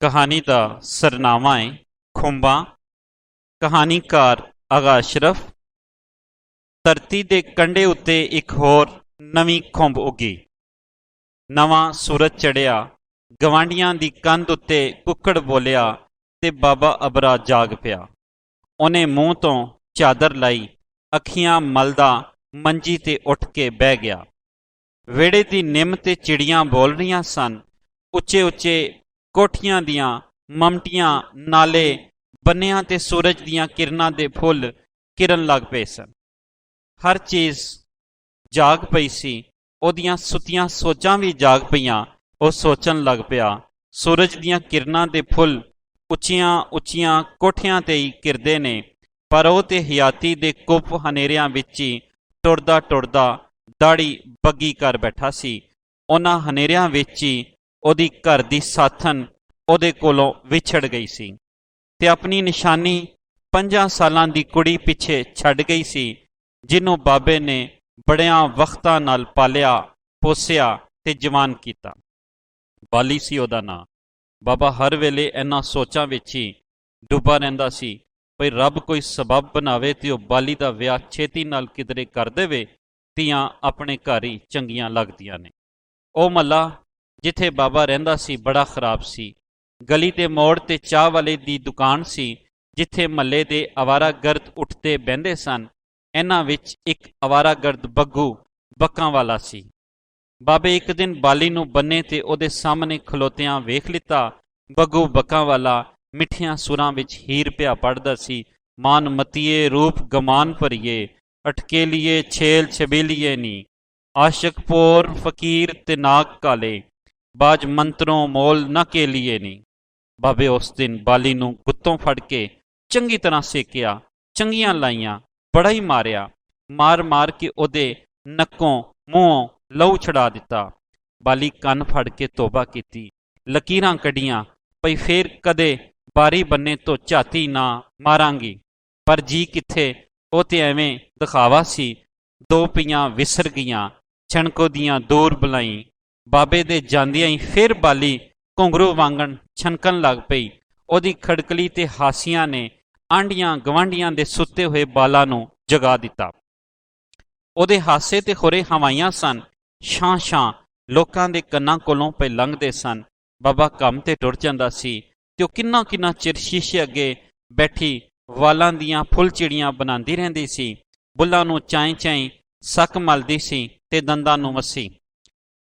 कहानी का सरनामा है खुंबा। कहानीकार आगा अशरफ। धरती के कंढे उत्ते एक होर नवीं खुंब उगी। नवां सूरज चढ़िया। गवांढियां दी कंध उत्ते कुक्कड़ बोलिया ते बाबा अबरा जाग पिया। उन्हें मूँह तो चादर लाई, अखियां मलदा मंजी ते उठ के बह गया। वेड़े दी निम ते चिड़ियां बोल रही सन। उच्चे उच्चे कोठियां दियां ममटियां नाले बन्नियां ते सूरज दियां किरणां दे फुੱਲ किरण लग पे सन। हर चीज़ जाग पई सी। ओदियां सुतियां सोचां भी जाग पईयां। ਉਹ ਸੋਚਣ ਲੱਗ ਪਿਆ, ਸੂਰਜ ਦੀਆਂ ਕਿਰਨਾਂ ਦੇ ਫੁੱਲ ਉੱਚੀਆਂ ਉੱਚੀਆਂ ਕੋਠਿਆਂ ਤੇ ਹੀ ਕਿਰਦੇ ਨੇ, ਪਰ ਉਹ ਤੇ ਹਯਾਤੀ ਦੇ ਕੁੱਪ ਹਨੇਰਿਆਂ ਵਿੱਚ ਹੀ ਟੁਰਦਾ ਟੁਰਦਾ ਦਾੜੀ ਬੱਗੀ ਕਰ ਬੈਠਾ ਸੀ। ਉਹਨਾਂ ਹਨੇਰਿਆਂ ਵਿੱਚ ਹੀ ਉਹਦੀ ਘਰ ਦੀ ਸਾਥਣ ਉਹਦੇ ਕੋਲੋਂ ਵਿਛੜ ਗਈ ਸੀ ਤੇ ਆਪਣੀ ਨਿਸ਼ਾਨੀ 5 ਸਾਲਾਂ ਦੀ ਕੁੜੀ ਪਿੱਛੇ ਛੱਡ ਗਈ ਸੀ, ਜਿਹਨੂੰ ਬਾਬੇ ਨੇ ਬੜਿਆਂ ਵਕਤਾਂ ਨਾਲ ਪਾਲਿਆ ਪੋਸਿਆ ਤੇ ਜਵਾਨ ਕੀਤਾ। ਬਾਲੀ ਸੀ ਉਹਦਾ ਨਾਂ। ਬਾਬਾ ਹਰ ਵੇਲੇ ਇਹਨਾਂ ਸੋਚਾਂ ਵਿੱਚ ਹੀ ਡੁੱਬਾ ਰਹਿੰਦਾ ਸੀ, ਭਈ ਰੱਬ ਕੋਈ ਸਬਬ ਬਣਾਵੇ ਤੇ ਉਹ ਬਾਲੀ ਦਾ ਵਿਆਹ ਛੇਤੀ ਨਾਲ ਕਿਧਰੇ ਕਰ ਦੇਵੇ। ਧੀਆਂ ਆਪਣੇ ਘਰ ਹੀ ਚੰਗੀਆਂ ਲੱਗਦੀਆਂ ਨੇ। ਉਹ ਮੱਲਾ ਜਿੱਥੇ ਬਾਬਾ ਰਹਿੰਦਾ ਸੀ ਬੜਾ ਖਰਾਬ ਸੀ। ਗਲੀ ਦੇ ਮੋੜ ਤੇ ਚਾਹ ਵਾਲੇ ਦੀ ਦੁਕਾਨ ਸੀ, ਜਿੱਥੇ ਮੱਲੇ ਦੇ ਅਵਾਰਾਗਰਦ ਉੱਠਦੇ ਬਹਿੰਦੇ ਸਨ। ਇਹਨਾਂ ਵਿੱਚ ਇੱਕ ਅਵਾਰਾਗਰਦ ਬੱਗੂ ਬੱਕਾਂ ਵਾਲਾ ਸੀ। ਬਾਬੇ ਇੱਕ ਦਿਨ ਬਾਲੀ ਨੂੰ ਬੰਨੇ ਤੇ ਉਹਦੇ ਸਾਹਮਣੇ ਖਲੋਤਿਆਂ ਵੇਖ ਲਿੱਤਾ। ਬੱਗੂ ਬੱਕਾਂ ਵਾਲਾ ਮਿੱਠੀਆਂ ਸੁਰਾਂ ਵਿੱਚ ਹੀਰ ਪਿਆ ਪੜ੍ਹਦਾ ਸੀ। ਮਾਨ ਮਤੀਏ ਰੂਪ ਗਮਾਨ ਭਰੀਏ, ਅਟਕੇਲੀਏ ਛੇਲ ਛਬੀਲੀਏ ਨੀ, ਆਸ਼ਕ ਪੋਰ ਫਕੀਰ ਤੇ ਨਾਗ ਕਾਲੇ, ਬਾਜ ਮੰਤਰੋਂ ਮੋਲ ਨਾ ਕੇਲੀਏ ਨੀ। ਬਾਬੇ ਉਸ ਦਿਨ ਬਾਲੀ ਨੂੰ ਗੁੱਤੋਂ ਫੜ ਕੇ ਚੰਗੀ ਤਰ੍ਹਾਂ ਸੇਕਿਆ, ਚੰਗੀਆਂ ਲਾਈਆਂ, ਬੜਾ ਹੀ ਮਾਰਿਆ। ਮਾਰ ਮਾਰ ਕੇ ਉਹਦੇ ਨੱਕੋਂ ਮੂੰਹੋਂ ਲਹੂ ਛਡਾ ਦਿੱਤਾ। ਬਾਲੀ ਕੰਨ ਫੜ ਕੇ ਤੋਬਾ ਕੀਤੀ, ਲਕੀਰਾਂ ਕੱਢੀਆਂ, ਪਈ ਫੇਰ ਕਦੇ ਬਾਰੀ ਬੰਨੇ ਤੋਂ ਝਾਤੀ ਨਾ ਮਾਰਾਂਗੀ। ਪਰ ਜੀ ਕਿੱਥੇ, ਉਹ ਤੇ ਐਵੇਂ ਦਿਖਾਵਾ ਸੀ। ਦੋ ਪਈਆਂ ਵਿਸਰ ਗਈਆਂ, ਛਣਕੋ ਦੀਆਂ ਦੂਰ ਬੁਲਾਈ। ਬਾਬੇ ਦੇ ਜਾਂਦਿਆਂ ਹੀ ਫਿਰ ਬਾਲੀ ਘੁੰਗਰੂ ਵਾਂਗਣ ਛਣਕਣ ਲੱਗ ਪਈ। ਉਹਦੀ ਖੜਕਲੀ ਤੇ ਹਾਸੀਆਂ ਨੇ ਆਂਢੀਆਂ ਗਵਾਂਢੀਆਂ ਦੇ ਸੁੱਤੇ ਹੋਏ ਬਾਲਾਂ ਨੂੰ ਜਗਾ ਦਿੱਤਾ। ਉਹਦੇ ਹਾਸੇ ਤੇ ਖੁਰੇ ਹਵਾਈਆਂ ਸਨ। ਛਾਂ ਛਾਂ ਲੋਕਾਂ ਦੇ ਕੰਨਾਂ ਕੋਲੋਂ ਪਏ ਲੰਘਦੇ ਸਨ। ਬਾਬਾ ਕੰਮ ਤੇ ਟੁਰ ਜਾਂਦਾ ਸੀ ਤੇ ਉਹ ਕਿੰਨਾ ਕਿੰਨਾ ਚਿਰ ਸ਼ੀਸ਼ੇ ਅੱਗੇ ਬੈਠੀ ਵਾਲਾਂ ਦੀਆਂ ਫੁੱਲ ਚਿੜੀਆਂ ਬਣਾਉਂਦੀ ਰਹਿੰਦੀ ਸੀ। ਬੁੱਲਾਂ ਨੂੰ ਚਾਈ ਚਾਈ ਸੱਕ ਮਲਦੀ ਸੀ ਤੇ ਦੰਦਾਂ ਨੂੰ ਮੱਸੀ।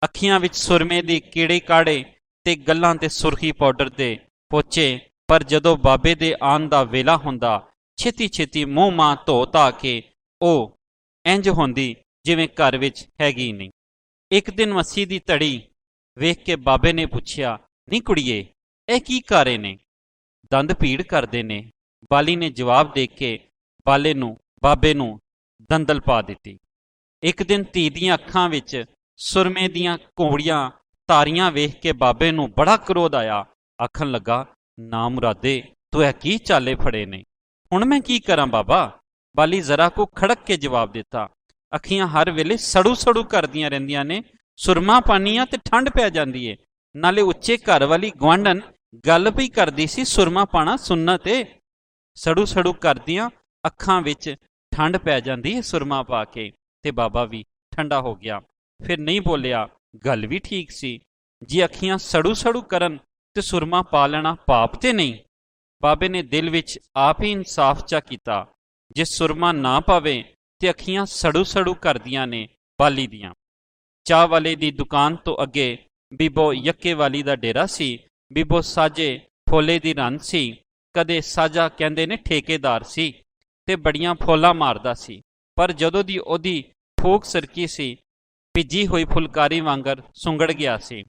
ਅੱਖੀਆਂ ਵਿੱਚ ਸੁਰਮੇ ਦੇ ਕੀੜੇ ਕਾੜੇ ਤੇ ਗੱਲਾਂ ਤੇ ਸੁਰਖੀ ਪਾਊਡਰ ਦੇ ਪੋਚੇ। ਪਰ ਜਦੋਂ ਬਾਬੇ ਦੇ ਆਉਣ ਦਾ ਵੇਲਾ ਹੁੰਦਾ, ਛੇਤੀ ਛੇਤੀ ਮੂੰਹ ਮਾਂ ਧੋ ਧਾ ਕੇ ਉਹ ਇੰਜ ਹੁੰਦੀ ਜਿਵੇਂ ਘਰ ਵਿੱਚ ਹੈਗੀ ਨਹੀਂ। ਇੱਕ ਦਿਨ ਮੱਸੀ ਦੀ ਧੜੀ ਵੇਖ ਕੇ ਬਾਬੇ ਨੇ ਪੁੱਛਿਆ, ਨੀ ਕੁੜੀਏ, ਇਹ ਕੀ ਕਾਰੇ ਨੇ? ਦੰਦ ਪੀੜ ਕਰਦੇ ਨੇ। ਬਾਲੀ ਨੇ ਜਵਾਬ ਦੇ ਕੇ ਬਾਬੇ ਨੂੰ ਦੰਦਲ ਪਾ ਦਿੱਤੀ। ਇੱਕ ਦਿਨ ਧੀ ਦੀਆਂ ਅੱਖਾਂ ਵਿੱਚ ਸੁਰਮੇ ਦੀਆਂ ਘੋੜੀਆਂ ਤਾਰੀਆਂ ਵੇਖ ਕੇ ਬਾਬੇ ਨੂੰ ਬੜਾ ਕ੍ਰੋਧ ਆਇਆ। ਆਖਣ ਲੱਗਾ, ਨਾ ਮੁਰਾਦੇ, ਤੂੰ ਇਹ ਕੀ ਚਾਲੇ ਫੜੇ ਨੇ? ਹੁਣ ਮੈਂ ਕੀ ਕਰਾਂ ਬਾਬਾ? ਬਾਲੀ ਜ਼ਰਾ ਕੋ ਖੜਕ ਕੇ ਜਵਾਬ ਦਿੱਤਾ, ਅੱਖੀਆਂ ਹਰ ਵੇਲੇ ਸੜੂ ਸੜੂ ਕਰਦੀਆਂ ਰਹਿੰਦੀਆਂ ਨੇ। ਸੁਰਮਾ ਪਾਨੀਆਂ ਤੇ ਠੰਡ ਪੈ ਜਾਂਦੀ ਏ। ਨਾਲੇ ਉੱਚੇ ਘਰ ਵਾਲੀ ਗੁਆਂਢਣ ਗੱਲ ਵੀ ਕਰਦੀ ਸੀ, ਸੁਰਮਾ ਪਾਣਾ ਸੁੰਨਤ ਏ। ਸੜੂ ਸੜੂ ਕਰਦੀਆਂ ਅੱਖਾਂ ਵਿੱਚ ਠੰਡ ਪੈ ਜਾਂਦੀ ਏ ਸੁਰਮਾ ਪਾ ਕੇ। ਤੇ ਬਾਬਾ ਵੀ ਠੰਡਾ ਹੋ ਗਿਆ। ਫਿਰ ਨਹੀਂ ਬੋਲਿਆ, ਗੱਲ ਵੀ ਠੀਕ ਸੀ। ਜੇ ਅੱਖੀਆਂ ਸੜੂ ਸੜੂ ਕਰਨ ਤੇ ਸੁਰਮਾ ਪਾ ਲੈਣਾ ਪਾਪ ਤੇ ਨਹੀਂ? ਬਾਬੇ ਨੇ ਦਿਲ ਵਿੱਚ ਆਪ ਹੀ ਇਨਸਾਫ ਚਾ ਕੀਤਾ। ਜੇ ਸੁਰਮਾ ਨਾ ਪਾਵੇ ਤੇ ਅੱਖੀਆਂ ਸੜੂ ਸੜੂ ਕਰਦੀਆਂ ਨੇ ਬਾਲੀ ਦੀਆਂ। ਚਾਹ ਵਾਲੇ ਦੀ ਦੁਕਾਨ ਤੋਂ ਅੱਗੇ ਬੀਬੋ ਯੱਕੇ ਵਾਲੀ ਦਾ ਡੇਰਾ ਸੀ। ਬੀਬੋ ਸਾਜੇ ਫੋਲੇ ਦੀ ਰੰਨ ਸੀ। ਕਦੇ ਸਾਜਾ ਕਹਿੰਦੇ ਨੇ ਠੇਕੇਦਾਰ ਸੀ ਤੇ ਬੜੀਆਂ ਫੋਲਾਂ ਮਾਰਦਾ ਸੀ। ਪਰ ਜਦੋਂ ਦੀ ਉਹਦੀ ਫੂਕ ਸਰਕੀ ਸੀ, ਭਿੱਜੀ ਹੋਈ ਫੁਲਕਾਰੀ ਵਾਂਗਰ ਸੁੰਗੜ ਗਿਆ ਸੀ।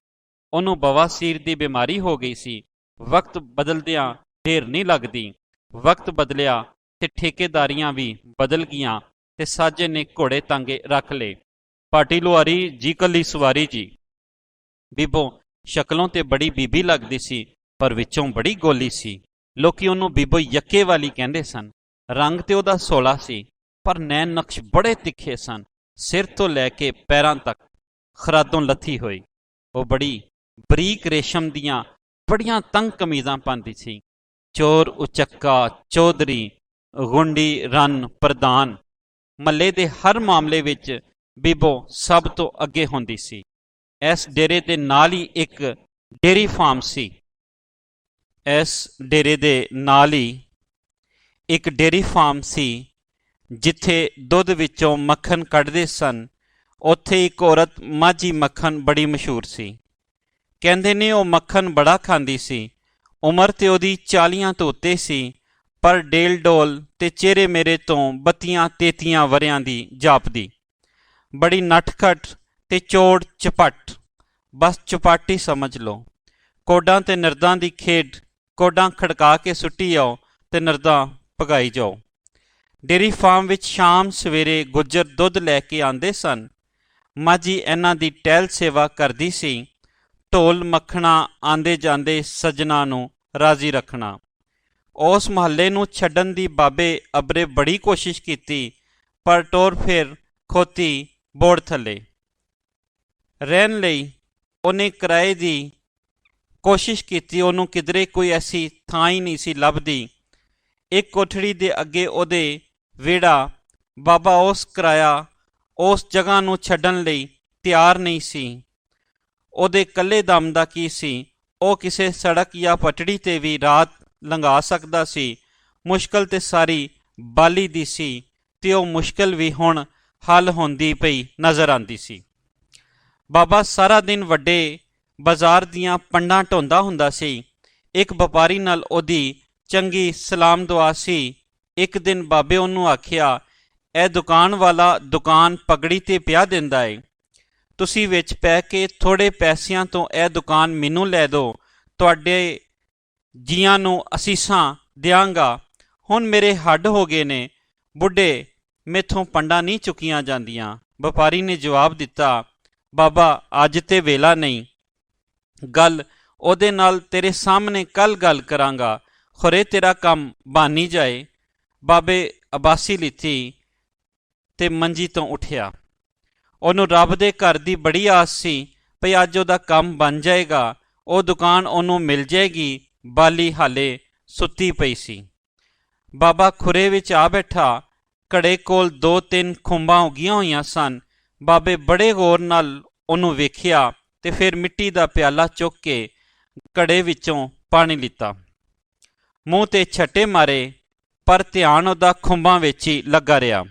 ਉਹਨੂੰ ਬਵਾਸੀਰ ਦੀ ਬਿਮਾਰੀ ਹੋ ਗਈ ਸੀ। ਵਕਤ ਬਦਲਦਿਆਂ ਢੇਰ ਨਹੀਂ ਲੱਗਦੀ। ਵਕਤ ਬਦਲਿਆ ਤੇ ਠੇਕੇਦਾਰੀਆਂ ਵੀ ਬਦਲ ਗਈਆਂ ਤੇ ਸਾਜੇ ਨੇ ਘੋੜੇ ਤਾਂਗੇ ਰੱਖ ਲਏ। ਪਾਟੀ ਲੁਹਾਰੀ ਜੀ ਕੱਲੀ ਸਵਾਰੀ ਜੀ। ਬੀਬੋ ਸ਼ਕਲੋਂ ਤੇ ਬੜੀ ਬੀਬੀ ਲੱਗਦੀ ਸੀ, ਪਰ ਵਿੱਚੋਂ ਬੜੀ ਗੋਲੀ ਸੀ। ਲੋਕੀ ਉਹਨੂੰ ਬੀਬੋ ਯੱਕੇ ਵਾਲੀ ਕਹਿੰਦੇ ਸਨ। ਰੰਗ ਤੇ ਉਹਦਾ ਸੋਲਾ ਸੀ, ਪਰ ਨੈਣ ਨਕਸ਼ ਬੜੇ ਤਿੱਖੇ ਸਨ। ਸਿਰ ਤੋਂ ਲੈ ਕੇ ਪੈਰਾਂ ਤੱਕ ਖਰਾਦੋਂ ਲੱਥੀ ਹੋਈ। ਉਹ ਬੜੀ ਬਰੀਕ ਰੇਸ਼ਮ ਦੀਆਂ ਬੜੀਆਂ ਤੰਗ ਕਮੀਜ਼ਾਂ ਪਾਉਂਦੀ ਸੀ। ਚੋਰ ਉਚੱਕਾ, ਚੌਧਰੀ, ਗੁੰਡੀ, ਰੰਨ, ਪ੍ਰਧਾਨ, ਮੱਲੇ ਦੇ ਹਰ ਮਾਮਲੇ ਵਿੱਚ ਬੀਬੋ ਸਭ ਤੋਂ ਅੱਗੇ ਹੁੰਦੀ ਸੀ। ਇਸ ਡੇਰੇ ਦੇ ਨਾਲ ਹੀ ਇੱਕ ਡੇਅਰੀ ਫਾਰਮ ਸੀ। ਇਸ ਡੇਰੇ ਦੇ ਨਾਲ ਹੀ ਇੱਕ ਡੇਅਰੀ ਫਾਰਮ ਸੀ ਜਿੱਥੇ ਦੁੱਧ ਵਿੱਚੋਂ ਮੱਖਣ ਕੱਢਦੇ ਸਨ। ਉੱਥੇ ਇੱਕ ਔਰਤ ਮਾਝੀ ਮੱਖਣ ਬੜੀ ਮਸ਼ਹੂਰ ਸੀ। ਕਹਿੰਦੇ ਨੇ ਉਹ ਮੱਖਣ ਬੜਾ ਖਾਂਦੀ ਸੀ। ਉਮਰ ਤੇ ਉਹਦੀ 40 ਤੋਂ ਉੱਤੇ ਸੀ, ਪਰ ਡੇਲ ਡੋਲ ਤੇ ਚਿਹਰੇ ਮੇਰੇ ਤੋਂ 32-33 ਵਰਿਆਂ ਦੀ ਜਾਪਦੀ। ਬੜੀ ਨੱਠਖੱਟ ਤੇ ਚੋੜ ਚਪੱਟ, ਬਸ ਚੁਪਾਟੀ ਸਮਝ ਲਓ। ਕੋਡਾਂ ਤੇ ਨਰਦਾਂ ਦੀ ਖੇਡ, ਕੋਡਾਂ ਖੜਕਾ ਕੇ ਸੁੱਟੀ ਆਓ ਤੇ ਨਰਦਾਂ ਭਗਾਈ ਜਾਓ। ਡੇਅਰੀ ਫਾਰਮ ਵਿੱਚ ਸ਼ਾਮ ਸਵੇਰੇ ਗੁੱਜਰ ਦੁੱਧ ਲੈ ਕੇ ਆਉਂਦੇ ਸਨ। ਮਾਝੀ ਇਹਨਾਂ ਦੀ ਟਹਿਲ ਸੇਵਾ ਕਰਦੀ ਸੀ। ਢੋਲ ਮੱਖਣਾ ਆਂਦੇ ਜਾਂਦੇ ਸੱਜਣਾ ਨੂੰ ਰਾਜ਼ੀ ਰੱਖਣਾ। ਉਸ ਮੁਹੱਲੇ ਨੂੰ ਛੱਡਣ ਦੀ ਬਾਬੇ ਅਬਰੇ ਬੜੀ ਕੋਸ਼ਿਸ਼ ਕੀਤੀ, ਪਰ ਟੋਰ ਫੇਰ ਖੋਤੀ ਬੋੜ ਥੱਲੇ। ਰਹਿਣ ਲਈ ਉਹਨੇ ਕਿਰਾਏ ਦੀ ਕੋਸ਼ਿਸ਼ ਕੀਤੀ, ਉਹਨੂੰ ਕਿਧਰੇ ਕੋਈ ਐਸੀ ਥਾਂ ਹੀ ਨਹੀਂ ਸੀ ਲੱਭਦੀ। ਇੱਕ ਕੋਠੜੀ ਦੇ ਅੱਗੇ ਉਹਦੇ ਵਿਹੜਾ, ਬਾਬਾ ਉਸ ਕਿਰਾਇਆ ਉਸ ਜਗ੍ਹਾ ਨੂੰ ਛੱਡਣ ਲਈ ਤਿਆਰ ਨਹੀਂ ਸੀ। ਉਹਦੇ ਇਕੱਲੇ ਦਮ ਦਾ ਕੀ ਸੀ, ਉਹ ਕਿਸੇ ਸੜਕ ਜਾਂ ਪਟੜੀ 'ਤੇ ਵੀ ਰਾਤ ਲੰਘਾ ਸਕਦਾ ਸੀ। ਮੁਸ਼ਕਲ ਤੇ ਸਾਰੀ ਬਾਲੀ ਦੀ ਸੀ, ਤੇ ਉਹ ਮੁਸ਼ਕਲ ਵੀ ਹੁਣ ਹੱਲ ਹੁੰਦੀ ਪਈ ਨਜ਼ਰ ਆਉਂਦੀ ਸੀ। ਬਾਬਾ ਸਾਰਾ ਦਿਨ ਵੱਡੇ ਬਾਜ਼ਾਰ ਦੀਆਂ ਪੰਡਾਂ ਢੋਂਦਾ ਹੁੰਦਾ ਸੀ। ਇੱਕ ਵਪਾਰੀ ਨਾਲ ਉਹਦੀ ਚੰਗੀ ਸਲਾਮ ਦੁਆ ਸੀ। ਇੱਕ ਦਿਨ ਬਾਬੇ ਉਹਨੂੰ ਆਖਿਆ, ਇਹ ਦੁਕਾਨ ਵਾਲਾ ਦੁਕਾਨ ਪਗੜੀ 'ਤੇ ਪਿਆ ਦਿੰਦਾ ਏ, ਤੁਸੀਂ ਵਿੱਚ ਪੈ ਕੇ ਥੋੜ੍ਹੇ ਪੈਸਿਆਂ ਤੋਂ ਇਹ ਦੁਕਾਨ ਮੈਨੂੰ ਲੈ ਦਿਓ, ਤੁਹਾਡੇ ਜੀਆਂ ਨੂੰ ਅਸੀਸਾਂ ਦਿਆਂਗਾ। ਹੁਣ ਮੇਰੇ ਹੱਡ ਹੋ ਗਏ ਨੇ ਬੁੱਢੇ, ਮੈਥੋਂ ਪੰਡਾਂ ਨਹੀਂ ਚੁੱਕੀਆਂ ਜਾਂਦੀਆਂ। ਵਪਾਰੀ ਨੇ ਜਵਾਬ ਦਿੱਤਾ, ਬਾਬਾ ਅੱਜ ਤੇ ਵੇਲਾ ਨਹੀਂ, ਗੱਲ ਉਹਦੇ ਨਾਲ ਤੇਰੇ ਸਾਹਮਣੇ ਕੱਲ ਗੱਲ ਕਰਾਂਗਾ, ਖੁਰੇ ਤੇਰਾ ਕੰਮ ਬਣ ਹੀ ਜਾਏ। ਬਾਬੇ ਅਬਾਸੀ ਲਿੱਤੀ ਤੇ ਮੰਜੀ ਤੋਂ ਉੱਠਿਆ। ਉਹਨੂੰ ਰੱਬ ਦੇ ਘਰ ਦੀ ਬੜੀ ਆਸ ਸੀ ਭਈ ਅੱਜ ਉਹਦਾ ਕੰਮ ਬਣ ਜਾਏਗਾ, ਉਹ ਦੁਕਾਨ ਉਹਨੂੰ ਮਿਲ ਜਾਏਗੀ। ਬਾਲੀ ਹਾਲੇ ਸੁੱਤੀ ਪਈ ਸੀ। ਬਾਬਾ ਖੁਰੇ ਵਿੱਚ ਆ ਬੈਠਾ। ਘੜੇ ਕੋਲ 2-3 ਖੁੰਬਾਂ ਉੱਗੀਆਂ ਹੋਈਆਂ ਸਨ। ਬਾਬੇ ਬੜੇ ਗੌਰ ਨਾਲ ਉਹਨੂੰ ਵੇਖਿਆ ਤੇ ਫਿਰ ਮਿੱਟੀ ਦਾ ਪਿਆਲਾ ਚੁੱਕ ਕੇ ਘੜੇ ਵਿੱਚੋਂ ਪਾਣੀ ਲਿੱਤਾ, ਮੂੰਹ ਤੇ ਛੱਟੇ ਮਾਰੇ, ਪਰ ਧਿਆਨ ਉਹਦਾ ਖੁੰਬਾਂ ਵਿੱਚ ਹੀ ਲੱਗਾ ਰਿਹਾ।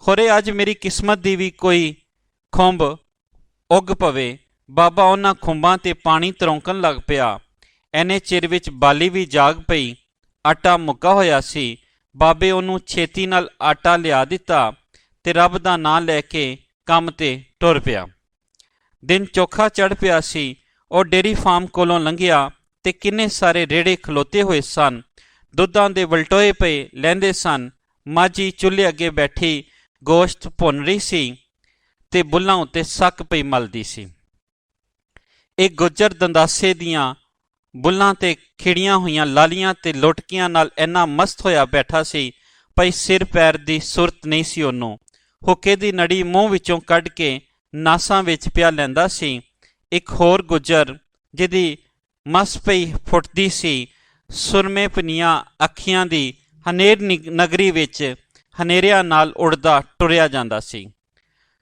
ਖੁਰੇ ਅੱਜ ਮੇਰੀ ਕਿਸਮਤ ਦੀ ਵੀ ਕੋਈ ਖੁੰਬ ਉੱਗ ਪਵੇ। ਬਾਬਾ ਉਹਨਾਂ ਖੁੰਬਾਂ 'ਤੇ ਪਾਣੀ ਤਰੋਂਕਣ ਲੱਗ ਪਿਆ। ਐਨੇ ਚਿਰ ਵਿੱਚ ਬਾਲੀ ਵੀ ਜਾਗ ਪਈ। ਆਟਾ ਮੁੱਕਾ ਹੋਇਆ ਸੀ। ਬਾਬੇ ਉਹਨੂੰ ਛੇਤੀ ਨਾਲ ਆਟਾ ਲਿਆ ਦਿੱਤਾ ਤੇ ਰੱਬ ਦਾ ਨਾਂ ਲੈ ਕੇ ਕੰਮ 'ਤੇ ਟੁਰ ਪਿਆ। ਦਿਨ ਚੋਖਾ ਚੜ੍ਹ ਪਿਆ ਸੀ। ਉਹ ਡੇਅਰੀ ਫਾਰਮ ਕੋਲੋਂ ਲੰਘਿਆ ਤੇ ਕਿੰਨੇ ਸਾਰੇ ਰੇੜੇ ਖਲੋਤੇ ਹੋਏ ਸਨ। ਦੁੱਧਾਂ ਦੇ ਵਲਟੋਏ ਪਏ ਲੈਂਦੇ ਸਨ। ਮਾਝੀ ਚੁੱਲ੍ਹੇ ਅੱਗੇ ਬੈਠੀ ਗੋਸ਼ਤ ਭੁੰਨ ਰਹੀ ਸੀ ਤੇ ਬੁੱਲਾਂ ਉੱਤੇ ਸੱਕ ਪਈ ਮਲਦੀ ਸੀ। ਇੱਕ ਗੁੱਜਰ ਦੰਦਾਸੇ ਦੀਆਂ ਬੁੱਲਾਂ ਤੇ ਖਿੜੀਆਂ ਹੋਈਆਂ ਲਾਲੀਆਂ ਤੇ ਲੁਟਕੀਆਂ ਨਾਲ ਇੰਨਾ ਮਸਤ ਹੋਇਆ ਬੈਠਾ ਸੀ ਭਈ ਸਿਰ ਪੈਰ ਦੀ ਸੁਰਤ ਨਹੀਂ ਸੀ ਉਹਨੂੰ। ਹੁੱਕੇ ਦੀ ਨੜੀ ਮੂੰਹ ਵਿੱਚੋਂ ਕੱਢ ਕੇ ਨਾਸਾਂ ਵਿੱਚ ਪਿਆ ਲੈਂਦਾ ਸੀ। ਇੱਕ ਹੋਰ ਗੁੱਜਰ ਜਿਹਦੀ ਮਸ ਪਈ ਫੁੱਟਦੀ ਸੀ, ਸੁਰਮੇ ਪਨੀਆਂ ਅੱਖੀਆਂ ਦੀ ਹਨੇਰ ਨਗਰੀ ਵਿੱਚ ਹਨੇਰਿਆਂ ਨਾਲ ਉੜਦਾ ਟੁਰਿਆ ਜਾਂਦਾ ਸੀ।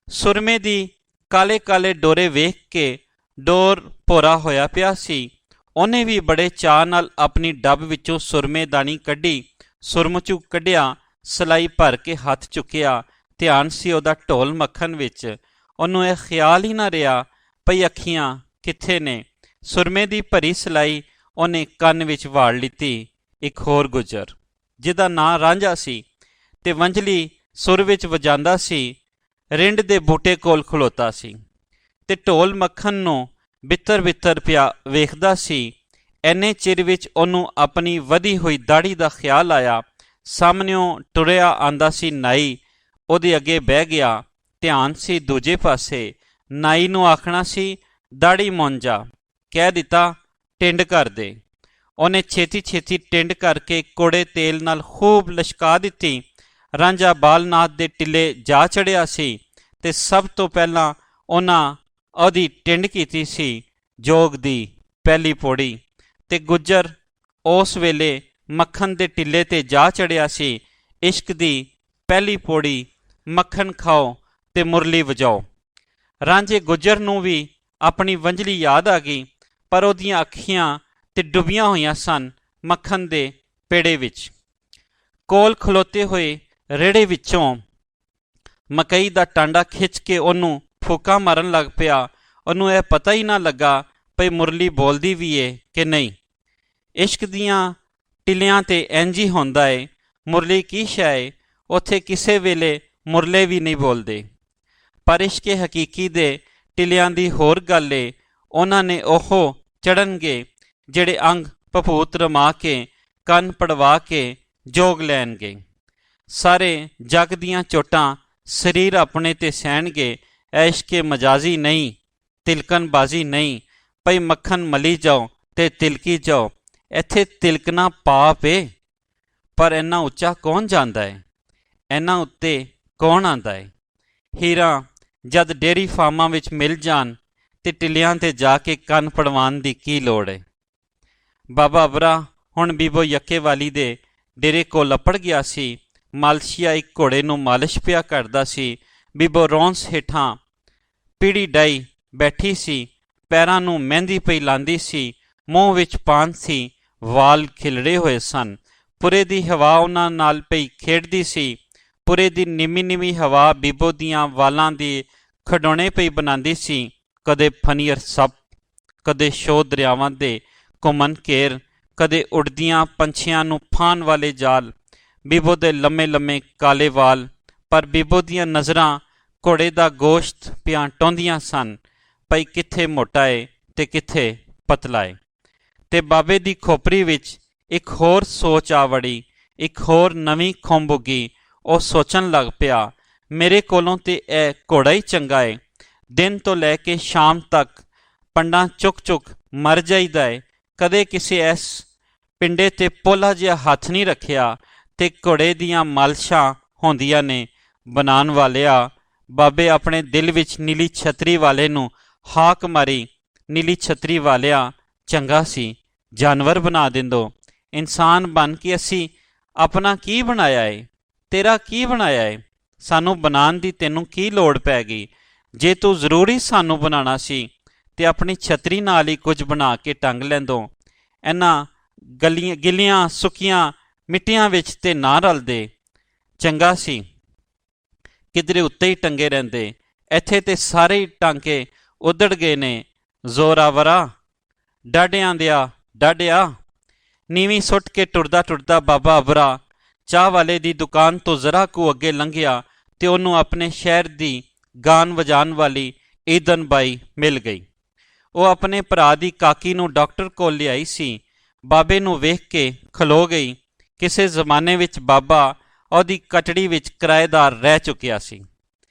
ਸੁਰਮੇ ਦੀ ਕਾਲੇ ਕਾਲੇ ਡੋਰੇ ਵੇਖ ਕੇ ਡੋਰ ਭੋਰਾ ਹੋਇਆ ਪਿਆ ਸੀ। ਉਹਨੇ ਵੀ ਬੜੇ ਚਾਅ ਨਾਲ ਆਪਣੀ ਡੱਬ ਵਿੱਚੋਂ ਸੁਰਮੇ ਦਾਣੀ ਕੱਢੀ, ਸੁਰਮਚੂ ਕੱਢਿਆ, ਸਲਾਈ ਭਰ ਕੇ ਹੱਥ ਚੁੱਕਿਆ। ਧਿਆਨ ਸੀ ਉਹਦਾ ਢੋਲ ਮੱਖਣ ਵਿੱਚ। ਉਹਨੂੰ ਇਹ ਖਿਆਲ ਹੀ ਨਾ ਰਿਹਾ ਭਈ ਅੱਖੀਆਂ ਕਿੱਥੇ ਨੇ। ਸੁਰਮੇ ਦੀ ਭਰੀ ਸਲਾਈ ਉਹਨੇ ਕੰਨ ਵਿੱਚ ਵਾੜ ਲਿੱਤੀ। ਇੱਕ ਹੋਰ ਗੁੱਜਰ ਜਿਹਦਾ ਨਾਂ ਰਾਂਝਾ ਸੀ ਤੇ ਵੰਝਲੀ ਸੁਰ ਵਿੱਚ ਵਜਾਂਦਾ ਸੀ, ਰਿੰਡ ਦੇ ਬੂਟੇ ਕੋਲ ਖਲੋਤਾ ਸੀ ਤੇ ਢੋਲ ਮੱਖਣ ਨੂੰ ਬਿੱਤਰ ਬਿੱਤਰ ਪਿਆ ਵੇਖਦਾ ਸੀ। ਐਨੇ ਚਿਰ ਵਿੱਚ ਉਹਨੂੰ ਆਪਣੀ ਵਧੀ ਹੋਈ ਦਾੜੀ ਦਾ ਖਿਆਲ ਆਇਆ। ਸਾਹਮਣਿਓਂ ਟੁਰਿਆ ਆਂਦਾ ਸੀ ਨਾਈ, ਉਹਦੇ ਅੱਗੇ ਬਹਿ ਗਿਆ। ਧਿਆਨ ਸੀ ਦੂਜੇ ਪਾਸੇ। ਨਾਈ ਨੂੰ ਆਖਣਾ ਸੀ, ਦਾੜੀ ਮੁੰਜਾ, ਕਹਿ ਦਿੱਤਾ ਟਿੰਡ ਕਰ ਦੇ। ਉਹਨੇ ਛੇਤੀ ਛੇਤੀ ਟਿੰਡ ਕਰਕੇ ਕੋੜੇ ਤੇਲ ਨਾਲ ਖੂਬ ਲਸ਼ਕਾ ਦਿੱਤੀ। ਰਾਂਝਾ ਬਾਲਨਾਥ ਦੇ ਟਿੱਲੇ ਜਾ ਚੜ੍ਹਿਆ ਸੀ ਤੇ ਸਭ ਤੋਂ ਪਹਿਲਾਂ ਉਹਨਾਂ ਉਹਦੀ ਟਿੰਡ ਕੀਤੀ ਸੀ। ਜੋਗ ਦੀ ਪਹਿਲੀ ਪੌੜੀ ਤੇ ਗੁੱਜਰ ਉਸ ਵੇਲੇ ਮੱਖਣ ਦੇ ਟਿੱਲੇ ਤੇ ਜਾ ਚੜਿਆ ਸੀ। ਇਸ਼ਕ ਦੀ ਪਹਿਲੀ ਪੌੜੀ, ਮੱਖਣ ਖਾਓ ਤੇ ਮੁਰਲੀ ਵਜਾਓ। ਰਾਂਝੇ ਗੁੱਜਰ ਨੂੰ ਵੀ ਆਪਣੀ ਵੰਝਲੀ ਯਾਦ ਆ ਗਈ, ਪਰ ਉਹਦੀਆਂ ਅੱਖੀਆਂ ਤੇ ਡੁੱਬੀਆਂ ਹੋਈਆਂ ਸਨ ਮੱਖਣ ਦੇ ਪੇੜੇ ਵਿੱਚ। ਕੋਲ ਖਲੋਤੇ ਹੋਏ ਰੇੜੇ ਵਿੱਚੋਂ ਮਕਈ ਦਾ ਟਾਂਡਾ ਖਿੱਚ ਕੇ ਉਹਨੂੰ ਫੂਕਾਂ ਮਾਰਨ ਲੱਗ ਪਿਆ। ਉਹਨੂੰ ਇਹ ਪਤਾ ਹੀ ਨਾ ਲੱਗਾ ਭਈ ਮੁਰਲੀ ਬੋਲਦੀ ਵੀ ਏ ਕਿ ਨਹੀਂ। ਇਸ਼ਕ ਦੀਆਂ ਟਿੱਲਿਆਂ ਤੇ ਇੰਝ ਹੀ ਹੁੰਦਾ ਏ। ਮੁਰਲੀ ਕੀ ਸ਼ੈ ਏ, ਉੱਥੇ ਕਿਸੇ ਵੇਲੇ ਮੁਰਲੇ ਵੀ ਨਹੀਂ ਬੋਲਦੇ। ਪਰ ਇਸ਼ਕ ਹਕੀਕੀ ਦੇ ਟਿੱਲਿਆਂ ਦੀ ਹੋਰ ਗੱਲ ਏ, ਉਹਨਾਂ ਨੇ ਉਹ ਚੜ੍ਹਨਗੇ ਜਿਹੜੇ ਅੰਗ ਭਭੂਤ ਰਮਾ ਕੇ, ਕੰਨ ਪੜਵਾ ਕੇ ਜੋਗ ਲੈਣਗੇ। ਸਾਰੇ ਜੱਗ ਦੀਆਂ ਚੋਟਾਂ ਸਰੀਰ ਆਪਣੇ ਤੇ ਸਹਿਣਗੇ। ਇਸ਼ਕ ਮਜਾਜ਼ੀ ਨਹੀਂ, ਤਿਲਕਣਬਾਜ਼ੀ ਨਹੀਂ, ਭਈ ਮੱਖਣ ਮਲੀ ਜਾਓ ਤੇ ਤਿਲਕੀ ਜਾਓ। ਇੱਥੇ ਤਿਲਕਣਾ ਪਾਪ ਏ, ਪਰ ਇੰਨਾ ਉੱਚਾ ਕੌਣ ਜਾਂਦਾ ਹੈ, ਇਹਨਾਂ ਉੱਤੇ ਕੌਣ ਆਂਦਾ ਹੈ। ਹੀਰਾ ਜਦ ਡੇਅਰੀ ਫਾਰਮਾਂ ਵਿੱਚ ਮਿਲ ਜਾਣ ਤੇ ਟਿੱਲਿਆਂ ਤੇ ਜਾ ਕੇ ਕੰਨ ਪੜਵਾਉਣ ਦੀ ਕੀ ਲੋੜ ਹੈ। ਬਾਬਾ ਅਬਰਾ ਹੁਣ ਬੀਬੋ ਯੱਕੇ ਵਾਲੀ ਦੇ ਡੇਰੇ ਕੋਲ ਲੱਪੜ ਗਿਆ ਸੀ। ਮਾਲਸ਼ੀਆ ਇੱਕ ਘੋੜੇ ਨੂੰ ਮਾਲਿਸ਼ ਪਿਆ ਕਰਦਾ ਸੀ। ਬੀਬੋ ਰੌਂਸ ਹੇਠਾਂ ਪੀੜੀ ਡਾਈ ਬੈਠੀ ਸੀ, ਪੈਰਾਂ ਨੂੰ ਮਹਿੰਦੀ ਪਈ ਲਾਂਦੀ ਸੀ, ਮੂੰਹ ਵਿੱਚ ਪਾਨ ਸੀ, ਵਾਲ ਖਿਲੜੇ ਹੋਏ ਸਨ। ਪੁਰੇ ਦੀ ਹਵਾ ਉਹਨਾਂ ਨਾਲ ਪਈ ਖੇਡਦੀ ਸੀ। ਪੁਰੇ ਦੀ ਨਿਮੀ ਨਿਮੀ ਹਵਾ ਬੀਬੋ ਦੀਆਂ ਵਾਲਾਂ ਦੀ ਖਡੌਣੇ ਪਈ ਬਣਾਉਂਦੀ ਸੀ। ਕਦੇ ਫਨੀਅਰ ਸੱਪ, ਕਦੇ ਸ਼ੋ ਦਰਿਆਵਾਂ ਦੇ ਘੁੰਮਣ ਘੇਰ, ਕਦੇ ਉੱਡਦੀਆਂ ਪੰਛੀਆਂ ਨੂੰ ਫਾਨ ਵਾਲੇ ਜਾਲ। ਬੀਬੋ ਦੇ ਲੰਮੇ ਲੰਮੇ ਕਾਲੇ ਵਾਲ, ਪਰ ਬੀਬੋ ਦੀਆਂ ਨਜ਼ਰਾਂ ਘੋੜੇ ਦਾ ਗੋਸ਼ਤ ਪਿਆਂ ਟੋਂਦੀਆਂ ਸਨ, ਭਈ ਕਿੱਥੇ ਮੋਟਾ ਏ ਤੇ ਕਿੱਥੇ ਪਤਲਾ ਏ। ਤੇ ਬਾਬੇ ਦੀ ਖੋਪਰੀ ਵਿੱਚ ਇੱਕ ਹੋਰ ਸੋਚ ਆ ਵੜੀ, ਇੱਕ ਹੋਰ ਨਵੀਂ ਖੁੰਬ ਉੱਗੀ। ਉਹ ਸੋਚਣ ਲੱਗ ਪਿਆ, ਮੇਰੇ ਕੋਲੋਂ ਤੇ ਇਹ ਘੋੜਾ ਹੀ ਚੰਗਾ ਏ। ਦਿਨ ਤੋਂ ਲੈ ਕੇ ਸ਼ਾਮ ਤੱਕ ਪੰਡਾਂ ਚੁੱਕ ਚੁੱਕ ਮਰ ਜਾਈਦਾ ਏ, ਕਦੇ ਕਿਸੇ ਇਸ ਪਿੰਡੇ ਤੇ ਪੋਲਾ ਜਿਹਾ ਹੱਥ ਨਹੀਂ ਰੱਖਿਆ। ਤੇ ਘੋੜੇ ਦੀਆਂ ਮਾਲਸ਼ਾਂ ਹੁੰਦੀਆਂ ਨੇ। ਬਣਾਉਣ ਵਾਲਿਆ, ਬਾਬੇ ਆਪਣੇ ਦਿਲ ਵਿੱਚ ਨੀਲੀ ਛਤਰੀ ਵਾਲੇ ਨੂੰ ਹਾਕ ਮਾਰੀ, ਨੀਲੀ ਛਤਰੀ ਵਾਲਿਆ ਚੰਗਾ ਸੀ, ਜਾਨਵਰ ਬਣਾ ਦਿੰਦੋ। ਇਨਸਾਨ ਬਣ ਕੇ ਅਸੀਂ ਆਪਣਾ ਕੀ ਬਣਾਇਆ ਏ, ਤੇਰਾ ਕੀ ਬਣਾਇਆ ਏ। ਸਾਨੂੰ ਬਣਾਉਣ ਦੀ ਤੈਨੂੰ ਕੀ ਲੋੜ ਪੈ ਗਈ। ਜੇ ਤੂੰ ਜ਼ਰੂਰੀ ਸਾਨੂੰ ਬਣਾਉਣਾ ਸੀ ਤੇ ਆਪਣੀ ਛਤਰੀ ਨਾਲ ਹੀ ਕੁਝ ਬਣਾ ਕੇ ਟੰਗ ਲੈਂਦੋ। ਇਹਨਾਂ ਗਿੱਲੀਆਂ ਸੁੱਕੀਆਂ ਮਿੱਟੀਆਂ ਵਿੱਚ ਤੇ ਨਾ ਰਲਦੇ, ਚੰਗਾ ਸੀ ਕਿਧਰੇ ਉੱਤੇ ਹੀ ਟੰਗੇ ਰਹਿੰਦੇ। ਇੱਥੇ ਤੇ ਸਾਰੇ ਹੀ ਟਾਂਕੇ ਉਧੜ ਗਏ ਨੇ। ਜ਼ੋਰਾਵਰਾ ਡਾਢਿਆਂ ਦਿਆ ਡਾਢਿਆ। ਨੀਵੀਂ ਸੁੱਟ ਕੇ ਟੁਰਦਾ ਟੁਰਦਾ ਬਾਬਾ ਅਬਰਾ ਚਾਹ ਵਾਲੇ ਦੀ ਦੁਕਾਨ ਤੋਂ ਜ਼ਰਾ ਕੁ ਅੱਗੇ ਲੰਘਿਆ ਤੇ ਉਹਨੂੰ ਆਪਣੇ ਸ਼ਹਿਰ ਦੀ ਗਾਨ ਵਜਾਉਣ ਵਾਲੀ ਈਦਨ ਬਾਈ ਮਿਲ ਗਈ। ਉਹ ਆਪਣੇ ਭਰਾ ਦੀ ਕਾਕੀ ਨੂੰ ਡਾਕਟਰ ਕੋਲ ਲਿਆਈ ਸੀ। ਬਾਬੇ ਨੂੰ ਵੇਖ ਕੇ ਖਲੋ ਗਈ। ਕਿਸੇ ਜ਼ਮਾਨੇ ਵਿੱਚ ਬਾਬਾ ਉਹਦੀ ਕਟੜੀ ਵਿੱਚ ਕਿਰਾਏਦਾਰ ਰਹਿ ਚੁੱਕਿਆ ਸੀ।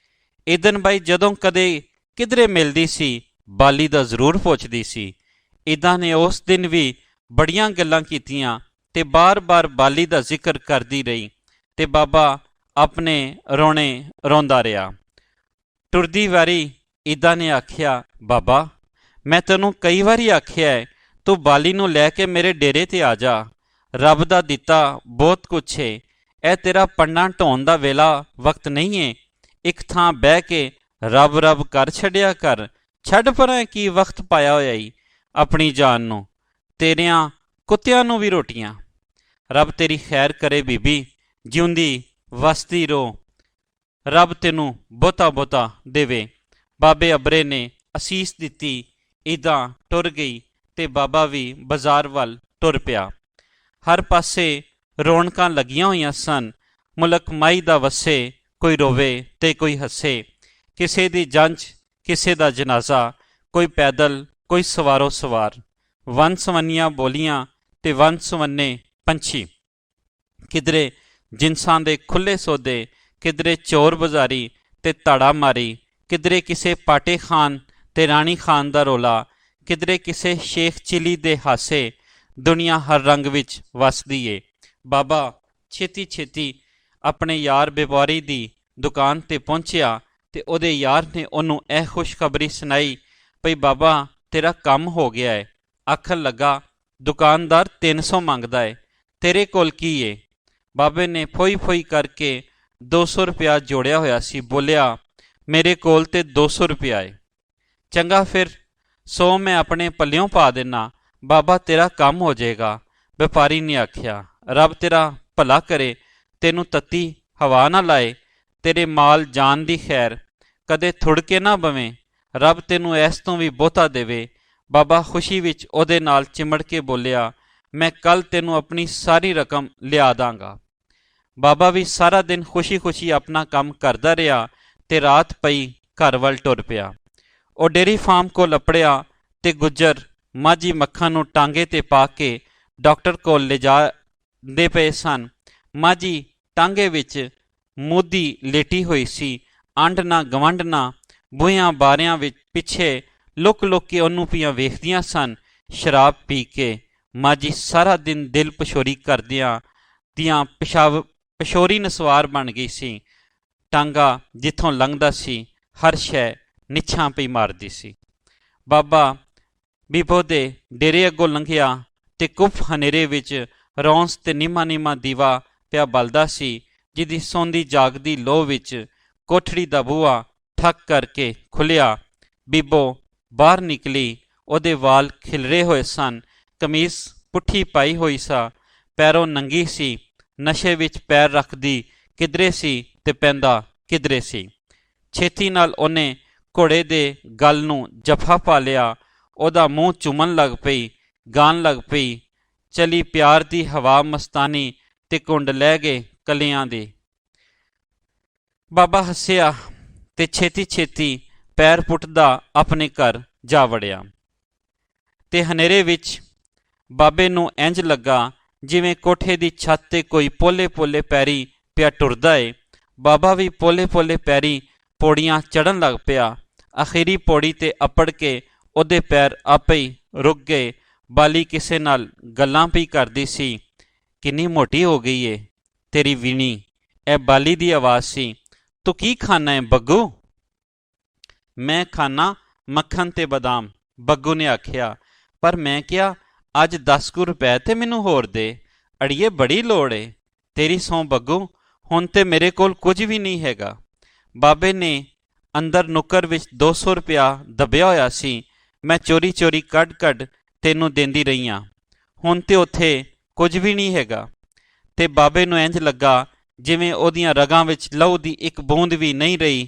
ਈਦਨ ਬਾਈ ਜਦੋਂ ਕਦੇ ਕਿਧਰੇ ਮਿਲਦੀ ਸੀ, ਬਾਲੀ ਦਾ ਜ਼ਰੂਰ ਪੁੱਛਦੀ ਸੀ। ਈਦਾਂ ਨੇ ਉਸ ਦਿਨ ਵੀ ਬੜੀਆਂ ਗੱਲਾਂ ਕੀਤੀਆਂ ਤੇ ਬਾਰ-ਬਾਰ ਬਾਲੀ ਦਾ ਜ਼ਿਕਰ ਕਰਦੀ ਰਹੀ ਤੇ ਬਾਬਾ ਆਪਣੇ ਰੋਣੇ ਰੋਂਦਾ ਰਿਹਾ। ਟੁਰਦੀ ਵਾਰੀ ਈਦਾਂ ਨੇ ਆਖਿਆ, ਬਾਬਾ ਮੈਂ ਤੈਨੂੰ ਕਈ ਵਾਰੀ ਆਖਿਆ ਹੈ, ਤੂੰ ਬਾਲੀ ਨੂੰ ਲੈ ਕੇ ਮੇਰੇ ਡੇਰੇ ਤੇ ਆ ਜਾ। ਰੱਬ ਦਾ ਦਿੱਤਾ ਬਹੁਤ ਕੁਛ ਏ, ਇਹ ਤੇਰਾ ਪੰਡਾਂ ਢੋਣ ਦਾ ਵੇਲਾ ਵਕਤ ਨਹੀਂ ਏ। ਇੱਕ ਥਾਂ ਬਹਿ ਕੇ ਰੱਬ ਰੱਬ ਕਰ ਛੱਡਿਆ ਕਰ। ਛੱਡ ਪਰਾਂ ਕੀ ਵਕਤ ਪਾਇਆ ਹੋਇਆ ਈ ਆਪਣੀ ਜਾਨ ਨੂੰ, ਤੇਰਿਆਂ ਕੁੱਤਿਆਂ ਨੂੰ ਵੀ ਰੋਟੀਆਂ। ਰੱਬ ਤੇਰੀ ਖੈਰ ਕਰੇ ਬੀਬੀ, ਜਿਉਂਦੀ ਵਸਦੀ ਰੋ, ਰੱਬ ਤੈਨੂੰ ਬਹੁਤਾ ਬਹੁਤਾ ਦੇਵੇ। ਬਾਬੇ ਅਬਰੇ ਨੇ ਅਸੀਸ ਦਿੱਤੀ। ਈਦਾਂ ਟੁਰ ਗਈ ਤੇ ਬਾਬਾ ਵੀ ਬਾਜ਼ਾਰ ਵੱਲ ਟੁਰ ਪਿਆ। ਹਰ ਪਾਸੇ ਰੌਣਕਾਂ ਲੱਗੀਆਂ ਹੋਈਆਂ ਸਨ। ਮੁਲਕ ਮਾਈ ਦਾ ਵਸੇ, ਕੋਈ ਰੋਵੇ ਤੇ ਕੋਈ ਹੱਸੇ। ਕਿਸੇ ਦੀ ਜੰਝ, ਕਿਸੇ ਦਾ ਜਨਾਜ਼ਾ, ਕੋਈ ਪੈਦਲ, ਕੋਈ ਸਵਾਰੋ ਸਵਾਰ। ਵੰਨ ਸਵੰਨੀਆਂ ਬੋਲੀਆਂ ਤੇ ਵੰਨ ਸਵੰਨੇ ਪੰਛੀ। ਕਿਧਰੇ ਜਿਨਸਾਂ ਦੇ ਖੁੱਲ੍ਹੇ ਸੌਦੇ, ਕਿਧਰੇ ਚੋਰ ਬਜ਼ਾਰੀ ਤੇ ਧਾੜਾ ਮਾਰੀ, ਕਿਧਰੇ ਕਿਸੇ ਪਾਟੇ ਖਾਨ ਤੇ ਰਾਣੀ ਖਾਨ ਦਾ ਰੌਲਾ, ਕਿਧਰੇ ਕਿਸੇ ਸ਼ੇਖ ਚਿਲੀ ਦੇ ਹਾਸੇ। ਦੁਨੀਆ ਹਰ ਰੰਗ ਵਿੱਚ ਵਸਦੀ ਏ। ਬਾਬਾ ਛੇਤੀ ਛੇਤੀ ਆਪਣੇ ਯਾਰ ਬਿਵਾਰੀ ਦੀ ਦੁਕਾਨ ਤੇ ਪਹੁੰਚਿਆ ਤੇ ਉਹਦੇ ਯਾਰ ਨੇ ਉਹਨੂੰ ਇਹ ਖੁਸ਼ਖਬਰੀ ਸੁਣਾਈ, ਭਈ ਬਾਬਾ ਤੇਰਾ ਕੰਮ ਹੋ ਗਿਆ ਹੈ। ਆਖਣ ਲੱਗਾ, ਦੁਕਾਨਦਾਰ 300 ਮੰਗਦਾ ਏ, ਤੇਰੇ ਕੋਲ ਕੀ ਏ? ਬਾਬੇ ਨੇ ਫੋਈ ਫੋਈ ਕਰਕੇ 200 ਰੁਪਇਆ ਜੋੜਿਆ ਹੋਇਆ ਸੀ। ਬੋਲਿਆ, ਮੇਰੇ ਕੋਲ ਤੇ 200 ਰੁਪਇਆ ਏ। ਚੰਗਾ ਫਿਰ 100 ਮੈਂ ਆਪਣੇ ਪੱਲਿਓਂ ਪਾ ਦੇਣਾ, ਬਾਬਾ ਤੇਰਾ ਕੰਮ ਹੋ ਜਾਏਗਾ। ਵਪਾਰੀ ਨੇ ਆਖਿਆ, ਰੱਬ ਤੇਰਾ ਭਲਾ ਕਰੇ, ਤੈਨੂੰ ਤੱਤੀ ਹਵਾ ਨਾ ਲਾਏ, ਤੇਰੇ ਮਾਲ ਜਾਨ ਦੀ ਖੈਰ, ਕਦੇ ਥੁੜ ਕੇ ਨਾ ਬਵੇਂ, ਰੱਬ ਤੈਨੂੰ ਇਸ ਤੋਂ ਵੀ ਬਹੁਤਾ ਦੇਵੇ। ਬਾਬਾ ਖੁਸ਼ੀ ਵਿੱਚ ਉਹਦੇ ਨਾਲ ਚਿਮੜ ਕੇ ਬੋਲਿਆ, ਮੈਂ ਕੱਲ੍ਹ ਤੈਨੂੰ ਆਪਣੀ ਸਾਰੀ ਰਕਮ ਲਿਆ ਦਾਂਗਾ। ਬਾਬਾ ਵੀ ਸਾਰਾ ਦਿਨ ਖੁਸ਼ੀ ਖੁਸ਼ੀ ਆਪਣਾ ਕੰਮ ਕਰਦਾ ਰਿਹਾ ਤੇ ਰਾਤ ਪਈ ਘਰ ਵੱਲ ਟੁਰ ਪਿਆ। ਉਹ ਡੇਅਰੀ ਫਾਰਮ ਕੋਲ ਅੱਪੜਿਆ ਤੇ ਗੁੱਜਰ ਮਾਝੀ ਮੱਖਣ ਨੂੰ ਟਾਂਗੇ ਤੇ ਪਾ ਕੇ ਡਾਕਟਰ ਕੋਲ ਲਿਜਾਂਦੇ ਪਏ ਸਨ। ਮਾਝੀ ਟਾਂਗੇ ਵਿੱਚ ਮੋਦੀ ਲੇਟੀ ਹੋਈ ਸੀ। ਅੰਡ ਨਾ ਗਵੰਡ ਨਾ ਬੂਹਿਆਂ ਬਾਰਿਆਂ ਵਿੱਚ ਪਿੱਛੇ ਲੁਕ ਲੁਕ ਕੇ ਉਹਨੂੰ ਪੀਆਂ ਵੇਖਦੀਆਂ ਸਨ। ਸ਼ਰਾਬ ਪੀ ਕੇ ਮਾਝੀ ਸਾਰਾ ਦਿਨ ਦਿਲ ਪਸ਼ੋਰੀ ਕਰਦਿਆਂ ਦੀਆਂ ਪਸ਼ੋਰੀ ਨਸਵਾਰ ਬਣ ਗਈ ਸੀ। ਟਾਂਗਾ ਜਿੱਥੋਂ ਲੰਘਦਾ ਸੀ ਹਰ ਸ਼ੈ ਨਿਛਾਂ ਪਈ ਮਾਰਦੀ ਸੀ। ਬਾਬਾ ਬੀਬੋ ਦੇ ਡੇਰੇ ਅੱਗੋਂ ਲੰਘਿਆ ਤੇ ਕੁੱਫ ਹਨੇਰੇ ਵਿੱਚ ਰੌਂਸ ਤੇ ਨੀਮਾ ਦੀਵਾ ਪਿਆ ਬਲਦਾ ਸੀ, ਜਿਹਦੀ ਸੌਂਦੀ ਜਾਗਦੀ ਲੋਹ ਵਿੱਚ ਕੋਠੜੀ ਦਾ ਬੂਹਾ ਠੱਕ ਕਰਕੇ ਖੁੱਲਿਆ। ਬੀਬੋ ਬਾਹਰ ਨਿਕਲੀ। ਉਹਦੇ ਵਾਲ ਖਿਲਰੇ ਹੋਏ ਸਨ, ਕਮੀਜ਼ ਪੁੱਠੀ ਪਾਈ ਹੋਈ ਸਾ, ਪੈਰੋਂ ਨੰਗੀ ਸੀ। ਨਸ਼ੇ ਵਿੱਚ ਪੈਰ ਰੱਖਦੀ ਕਿਧਰੇ ਸੀ ਤੇ ਪੈਂਦਾ ਕਿਧਰੇ ਸੀ। ਛੇਤੀ ਨਾਲ ਉਹਨੇ ਘੋੜੇ ਦੇ ਗਲ ਨੂੰ ਜੱਫਾ ਪਾ ਲਿਆ। ਉਹਦਾ ਮੂੰਹ ਚੁੰਮਣ ਲੱਗ ਪਈ, ਗਾਣ ਲੱਗ ਪਈ, ਚਲੀ ਪਿਆਰ ਦੀ ਹਵਾ ਮਸਤਾਨੀ ਤੇ ਕੁੰਡ ਲੈ ਗਏ ਕਲੀਆਂ ਦੇ। ਬਾਬਾ ਹੱਸਿਆ ਤੇ ਛੇਤੀ ਛੇਤੀ ਪੈਰ ਪੁੱਟਦਾ ਆਪਣੇ ਘਰ ਜਾ ਵੜਿਆ। ਤੇ ਹਨੇਰੇ ਵਿੱਚ ਬਾਬੇ ਨੂੰ ਇੰਜ ਲੱਗਾ ਜਿਵੇਂ ਕੋਠੇ ਦੀ ਛੱਤ ਤੇ ਕੋਈ ਪੋਲੇ ਪੋਲੇ ਪੈਰੀ ਪਿਆ ਟੁਰਦਾ ਏ। ਬਾਬਾ ਵੀ ਪੋਲੇ ਪੋਲੇ ਪੈਰੀ ਪੌੜੀਆਂ ਚੜ੍ਹਨ ਲੱਗ ਪਿਆ। ਅਖੀਰੀ ਪੌੜੀ ਤੇ ਅੱਪੜ ਕੇ ਉਹਦੇ ਪੈਰ ਆਪੇ ਹੀ ਰੁਕ ਗਏ। ਬਾਲੀ ਕਿਸੇ ਨਾਲ ਗੱਲਾਂ ਪਈ ਕਰਦੀ ਸੀ। ਕਿੰਨੀ ਮੋਟੀ ਹੋ ਗਈ ਏ ਤੇਰੀ ਵੀਣੀ, ਇਹ ਬਾਲੀ ਦੀ ਆਵਾਜ਼ ਸੀ। ਤੂੰ ਕੀ ਖਾਨਾ ਏ ਬੱਗੂ? ਮੈਂ ਖਾਨਾ ਮੱਖਣ ਤੇ ਬਦਾਮ, ਬੱਗੂ ਨੇ ਆਖਿਆ। ਪਰ ਮੈਂ ਕਿਹਾ, ਅੱਜ 10 ਕੁ ਰੁਪਏ ਤੇ ਮੈਨੂੰ ਹੋਰ ਦੇ, ਅੜੀਏ ਬੜੀ ਲੋੜ ਏ। ਤੇਰੀ ਸਹੁੰ ਬੱਗੂ, ਹੁਣ ਤੇ ਮੇਰੇ ਕੋਲ ਕੁਝ ਵੀ ਨਹੀਂ ਹੈਗਾ। ਬਾਬੇ ਨੇ ਅੰਦਰ ਨੁੱਕਰ ਵਿੱਚ 200 ਰੁਪਇਆ ਦੱਬਿਆ ਹੋਇਆ ਸੀ। ਮੈਂ ਚੋਰੀ ਚੋਰੀ ਕੱਢ ਕੱਢ ਤੈਨੂੰ ਦਿੰਦੀ ਰਹੀ ਹਾਂ। ਹੁਣ ਤੇ ਉੱਥੇ ਕੁਝ ਵੀ ਨਹੀਂ ਹੈਗਾ। ਤੇ ਬਾਬੇ ਨੂੰ ਇੰਜ ਲੱਗਾ ਜਿਵੇਂ ਉਹਦੀਆਂ ਰਗਾਂ ਵਿੱਚ ਲਹੂ ਦੀ ਇੱਕ ਬੂੰਦ ਵੀ ਨਹੀਂ ਰਹੀ।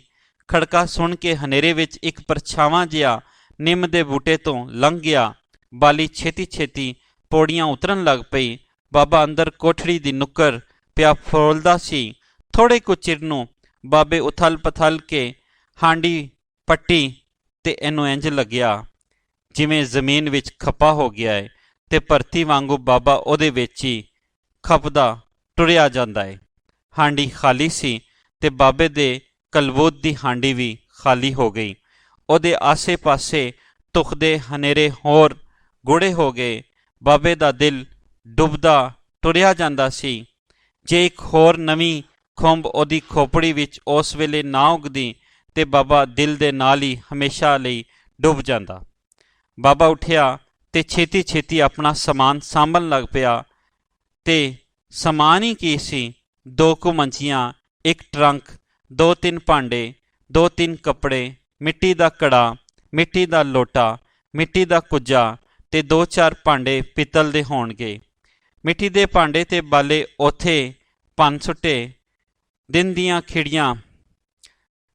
ਖੜਕਾ ਸੁਣ ਕੇ ਹਨੇਰੇ ਵਿੱਚ ਇੱਕ ਪਰਛਾਵਾਂ ਜਿਹਾ ਨਿੰਮ ਦੇ ਬੂਟੇ ਤੋਂ ਲੰਘ ਗਿਆ। ਬਾਲੀ ਛੇਤੀ ਛੇਤੀ ਪੌੜੀਆਂ ਉਤਰਨ ਲੱਗ ਪਈ। ਬਾਬਾ ਅੰਦਰ ਕੋਠੜੀ ਦੀ ਨੁੱਕਰ ਪਿਆ ਫਰੋਲਦਾ ਸੀ। ਥੋੜ੍ਹੇ ਕੁ ਚਿਰ ਨੂੰ ਬਾਬੇ ਉਥਲ ਪਥਲ ਕੇ ਹਾਂਡੀ ਪੱਟੀ ਤੇ ਇਹਨੂੰ ਇੰਜ ਲੱਗਿਆ ਜਿਵੇਂ ਜ਼ਮੀਨ ਵਿੱਚ ਖੱਪਾ ਹੋ ਗਿਆ ਹੈ ਤੇ ਭਰਤੀ ਵਾਂਗੂ ਬਾਬਾ ਉਹਦੇ ਵਿੱਚ ਹੀ ਖਪਦਾ ਟੁਰਿਆ ਜਾਂਦਾ ਹੈ। ਹਾਂਡੀ ਖਾਲੀ ਸੀ ਤੇ ਬਾਬੇ ਦੇ ਕਲਬੂਤ ਦੀ ਹਾਂਡੀ ਵੀ ਖਾਲੀ ਹੋ ਗਈ। ਉਹਦੇ ਆਸੇ ਪਾਸੇ ਧੁਖਦੇ ਹਨੇਰੇ ਹੋਰ ਗੂੜੇ ਹੋ ਗਏ। ਬਾਬੇ ਦਾ ਦਿਲ ਡੁੱਬਦਾ ਟੁਰਿਆ ਜਾਂਦਾ ਸੀ। ਜੇ ਇੱਕ ਹੋਰ ਨਵੀਂ ਖੁੰਬ ਉਹਦੀ ਖੋਪੜੀ ਵਿੱਚ ਉਸ ਵੇਲੇ ਨਾ ਉੱਗਦੀ ਤੇ ਬਾਬਾ ਦਿਲ ਦੇ ਨਾਲ ਹੀ ਹਮੇਸ਼ਾ ਲਈ ਡੁੱਬ ਜਾਂਦਾ। ਬਾਬਾ ਉੱਠਿਆ ਤੇ ਛੇਤੀ ਛੇਤੀ ਆਪਣਾ ਸਮਾਨ ਸਾਂਭਣ ਲੱਗ ਪਿਆ। ਤੇ ਸਮਾਨ ਹੀ ਕੀ ਸੀ? 2 ਕੁ ਮੰਜੀਆਂ, ਇੱਕ ਟਰੰਕ, 2-3 ਭਾਂਡੇ, 2-3 ਕੱਪੜੇ, ਮਿੱਟੀ ਦਾ ਘੜਾ, ਮਿੱਟੀ ਦਾ ਲੋਟਾ, ਮਿੱਟੀ ਦਾ ਕੁੱਜਾ ਤੇ 2-4 ਭਾਂਡੇ ਪਿੱਤਲ ਦੇ ਹੋਣਗੇ। ਮਿੱਟੀ ਦੇ ਭਾਂਡੇ ਤੇ ਬਾਲੇ ਉੱਥੇ ਭੰਨ ਸੁੱਟੇ। ਦਿਨ ਦੀਆਂ ਖਿੜੀਆਂ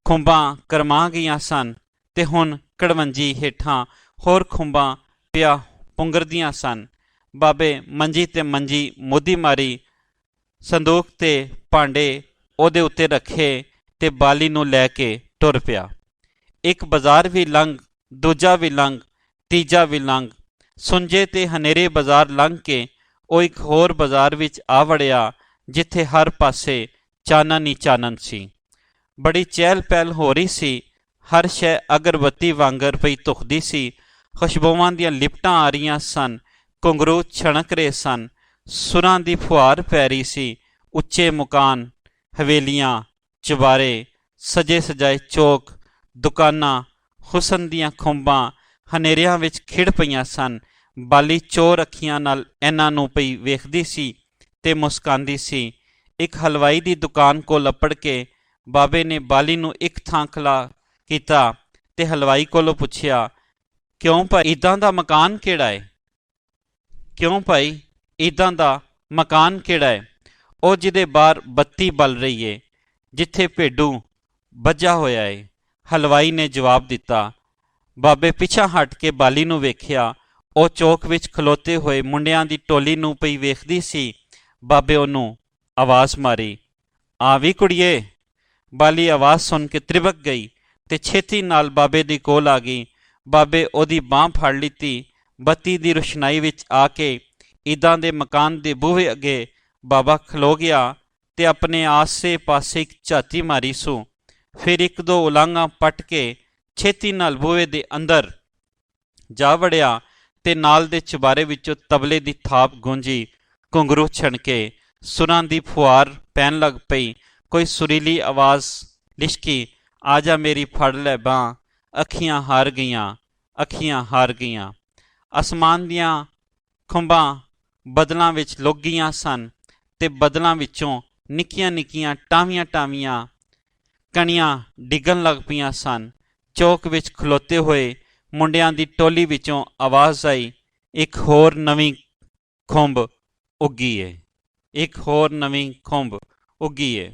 ਖੁੰਬਾਂ ਕਰਮਾ ਗਈਆਂ ਸਨ ਤੇ ਹੁਣ ਕੜਵੰਜੀ ਹੇਠਾਂ ਹੋਰ ਖੁੰਬਾਂ ਪਿਆ ਪੁੰਗਰਦੀਆਂ ਸਨ। ਬਾਬੇ ਮੰਜੀ ਤੇ ਮੰਜੀ ਮੁੱਧੀ ਮਾਰੀ, ਸੰਦੂਕ ਤੇ ਭਾਂਡੇ ਉਹਦੇ ਉੱਤੇ ਰੱਖੇ ਤੇ ਬਾਲੀ ਨੂੰ ਲੈ ਕੇ ਟੁਰ ਪਿਆ। ਇੱਕ ਬਾਜ਼ਾਰ ਵੀ ਲੰਘ, ਦੂਜਾ ਵੀ ਲੰਘ, ਤੀਜਾ ਵੀ ਲੰਘ। ਸੁੰਜੇ ਤੇ ਹਨੇਰੇ ਬਾਜ਼ਾਰ ਲੰਘ ਕੇ ਉਹ ਇੱਕ ਹੋਰ ਬਾਜ਼ਾਰ ਵਿੱਚ ਆ ਵੜਿਆ ਜਿੱਥੇ ਹਰ ਪਾਸੇ ਚਾਨਣ ਹੀ ਚਾਨਣ ਸੀ। ਬੜੀ ਚਹਿਲ ਪਹਿਲ ਹੋ ਰਹੀ ਸੀ। ਹਰ ਸ਼ੈ ਅਗਰਬੱਤੀ ਵਾਂਗਰ ਪਈ ਧੁਖਦੀ ਸੀ। ਖੁਸ਼ਬੂਆਂ ਦੀਆਂ ਲਿਪਟਾਂ ਆ ਰਹੀਆਂ ਸਨ। ਘੁੰਗਰੂ ਛਣਕ ਰਹੇ ਸਨ। ਸੁਰਾਂ ਦੀ ਫੁਹਾਰ ਪੈ ਰਹੀ ਸੀ। ਉੱਚੇ ਮਕਾਨ, ਹਵੇਲੀਆਂ, ਚੁਬਾਰੇ, ਸਜੇ ਸਜਾਏ ਚੌਕ, ਦੁਕਾਨਾਂ, ਹੁਸਨ ਦੀਆਂ ਖੁੰਬਾਂ ਹਨੇਰਿਆਂ ਵਿੱਚ ਖਿੜ ਪਈਆਂ ਸਨ। ਬਾਲੀ ਚੋਰ ਅੱਖੀਆਂ ਨਾਲ ਇਹਨਾਂ ਨੂੰ ਪਈ ਵੇਖਦੀ ਸੀ ਤੇ ਮੁਸਕਾਉਂਦੀ ਸੀ। ਇੱਕ ਹਲਵਾਈ ਦੀ ਦੁਕਾਨ ਕੋਲ ਅੱਪੜ ਕੇ ਬਾਬੇ ਨੇ ਬਾਲੀ ਨੂੰ ਇੱਕ ਥਾਂ ਖਲਾ ਕੀਤਾ ਤੇ ਹਲਵਾਈ ਕੋਲੋਂ ਪੁੱਛਿਆ, ਕਿਉਂ ਭਾਈ ਇੱਦਾਂ ਦਾ ਮਕਾਨ ਕਿਹੜਾ ਹੈ? ਕਿਉਂ ਭਾਈ ਇੱਦਾਂ ਦਾ ਮਕਾਨ ਕਿਹੜਾ ਹੈ? ਉਹ ਜਿਹਦੇ ਬਾਹਰ ਬੱਤੀ ਬਲ ਰਹੀ ਏ, ਜਿੱਥੇ ਭੇਡੂ ਬੱਝਾ ਹੋਇਆ ਏ। ਹਲਵਾਈ ਨੇ ਜਵਾਬ ਦਿੱਤਾ। ਬਾਬੇ ਪਿੱਛਾ ਹਟ ਕੇ ਬਾਲੀ ਨੂੰ ਵੇਖਿਆ। ਉਹ ਚੌਕ ਵਿੱਚ ਖਲੋਤੇ ਹੋਏ ਮੁੰਡਿਆਂ ਦੀ ਟੋਲੀ ਨੂੰ ਪਈ ਵੇਖਦੀ ਸੀ। ਬਾਬੇ ਉਹਨੂੰ ਆਵਾਜ਼ ਮਾਰੀ, ਆ ਵੀ ਕੁੜੀਏ। ਬਾਲੀ ਆਵਾਜ਼ ਸੁਣ ਕੇ ਤ੍ਰਿਭਕ ਗਈ ਤੇ ਛੇਤੀ ਨਾਲ ਬਾਬੇ ਦੇ ਕੋਲ ਆ ਗਈ। ਬਾਬੇ ਉਹਦੀ ਬਾਂਹ ਫੜ ਲਿੱਤੀ। ਬੱਤੀ ਦੀ ਰੋਸ਼ਨਾਈ ਵਿੱਚ ਆ ਕੇ ਇੱਦਾਂ ਦੇ ਮਕਾਨ ਦੇ ਬੂਹੇ ਅੱਗੇ ਬਾਬਾ ਖਲੋ ਗਿਆ ਤੇ ਆਪਣੇ ਆਸੇ ਪਾਸੇ ਇੱਕ ਝਾਤੀ ਮਾਰੀ ਸੂ। ਫਿਰ ਇੱਕ ਦੋ ਉਲਾਂਘਾਂ ਪੱਟ ਕੇ ਛੇਤੀ ਨਾਲ ਬੂਹੇ ਦੇ ਅੰਦਰ ਜਾ ਵੜਿਆ ਤੇ ਨਾਲ ਦੇ ਚੁਬਾਰੇ ਵਿੱਚੋਂ ਤਬਲੇ ਦੀ ਥਾਪ ਗੂੰਜੀ। ਘੁੰਗਰੂ ਛਣਕੇ, ਸੁਰਾਂ ਦੀ ਫੁਹਾਰ ਪੈਣ ਲੱਗ ਪਈ। ਕੋਈ ਸੁਰੀਲੀ ਆਵਾਜ਼ ਲਿਸ਼ਕੀ, ਆ ਜਾ ਮੇਰੀ ਫੜ ਲੈ ਬਾਂਹ। ਅੱਖੀਆਂ ਹਾਰ ਗਈਆਂ, ਅੱਖੀਆਂ ਹਾਰ ਗਈਆਂ। ਅਸਮਾਨ ਦੀਆਂ ਖੁੰਬਾਂ ਬੱਦਲਾਂ ਵਿੱਚ ਲੁਕ ਗਈਆਂ ਸਨ ਤੇ ਬੱਦਲਾਂ ਵਿੱਚੋਂ ਨਿੱਕੀਆਂ ਨਿੱਕੀਆਂ ਟਾਵੀਆਂ ਟਾਵੀਆਂ ਕਣੀਆਂ ਡਿੱਗਣ ਲੱਗ ਪਈਆਂ ਸਨ। ਚੌਕ ਵਿੱਚ ਖਲੋਤੇ ਹੋਏ ਮੁੰਡਿਆਂ ਦੀ ਟੋਲੀ ਵਿੱਚੋਂ ਆਵਾਜ਼ ਆਈ, ਇੱਕ ਹੋਰ ਨਵੀਂ ਖੁੰਬ ਉੱਗੀ ਏ, ਇੱਕ ਹੋਰ ਨਵੀਂ ਖੁੰਬ ਉੱਗੀ ਏ।